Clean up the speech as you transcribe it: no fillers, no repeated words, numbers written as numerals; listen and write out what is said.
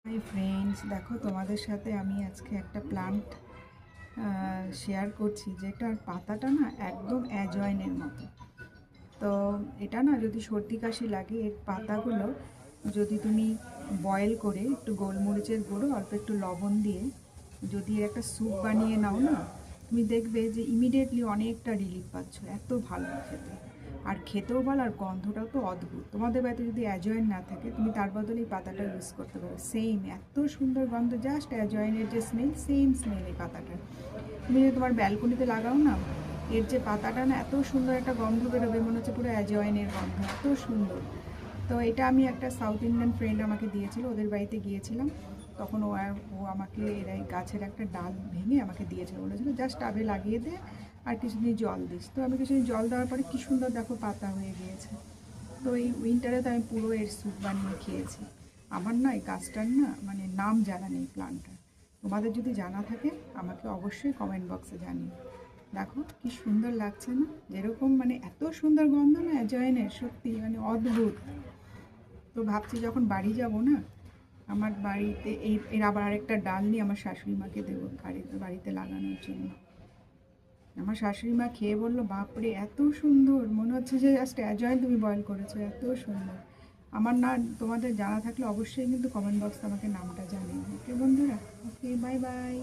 Hi friends, দেখো তোমাদের সাথে আমি আজকে একটা প্লান্ট শেয়ার করছি, যেটার পাতাটা না একদম অ্যাজওয়াইনের মতো। তো এটা না, যদি সর্দি কাশি লাগে, এর পাতাগুলো যদি তুমি বয়েল করে একটু গোলমরিচের গুঁড়ো, অল্প একটু লবণ দিয়ে যদি এর একটা স্যুপ বানিয়ে নাও না, তুমি দেখবে যে ইমিডিয়েটলি অনেকটা রিলিফ পাচ্ছ। এত ভালো খেতে, আর খেতেও ভালো, আর গন্ধটাও তো অদ্ভুত। তোমাদের বাড়িতে যদি অ্যাজওয়াইন না থাকে, তুমি তার বদলে এই পাতাটা ইউজ করতে পারো। সেম এত সুন্দর গন্ধ, জাস্ট অ্যাজওয়াইনের যে স্মেল, সেম স্মেল এই পাতাটা। তুমি যদি তোমার ব্যালকনিতে লাগাও না, এর যে পাতাটা না, এত সুন্দর একটা গন্ধ বেরোবে, মনে হচ্ছে পুরো অ্যাজওয়াইনের গন্ধ, এত সুন্দর। তো এটা আমি একটা সাউথ ইন্ডিয়ান ফ্রেন্ড আমাকে দিয়েছিল, ওদের বাড়িতে গিয়েছিলাম তখন। ও আমাকে এই গাছের একটা ডাল ভেঙে আমাকে দিয়েছিল, বলেছিল জাস্ট টাবে লাগিয়ে দে আর কিছুদিন জল দিস। তো আমি কিছুদিন জল দেওয়ার পরে কী সুন্দর দেখো পাতা হয়ে গিয়েছে। তো এই উইন্টারে তো আমি পুরো এর স্যুপ বানিয়ে খেয়েছি। আমার না এই গাছটার না মানে নাম জানা নেই প্লান্টটার। তোমাদের যদি জানা থাকে আমাকে অবশ্যই কমেন্ট বক্সে জানিও। দেখো কি সুন্দর লাগছে না, যেরকম মানে এত সুন্দর গন্ধ না অ্যাজওয়াইনের, সত্যি মানে অদ্ভুত। তো ভাবছি যখন বাড়ি যাব না, আমার বাড়িতে এর আবার আরেকটা ডাল নিয়ে আমার শাশুড়ি মাকে দেবো বাড়িতে লাগানোর জন্য। আমার শাশুড়ি মা খেয়ে বললো, বাপরে এত সুন্দর, মনে হচ্ছে যে জাস্ট অ্যাজওয়াইন তুমি বয়েল করেছো, এত সুন্দর। আমার না, তোমাদের জানা থাকলে অবশ্যই কিন্তু কমেন্ট বক্সে আমাকে নামটা জানিও। ওকে বন্ধুরা, ওকে, বাই বাই।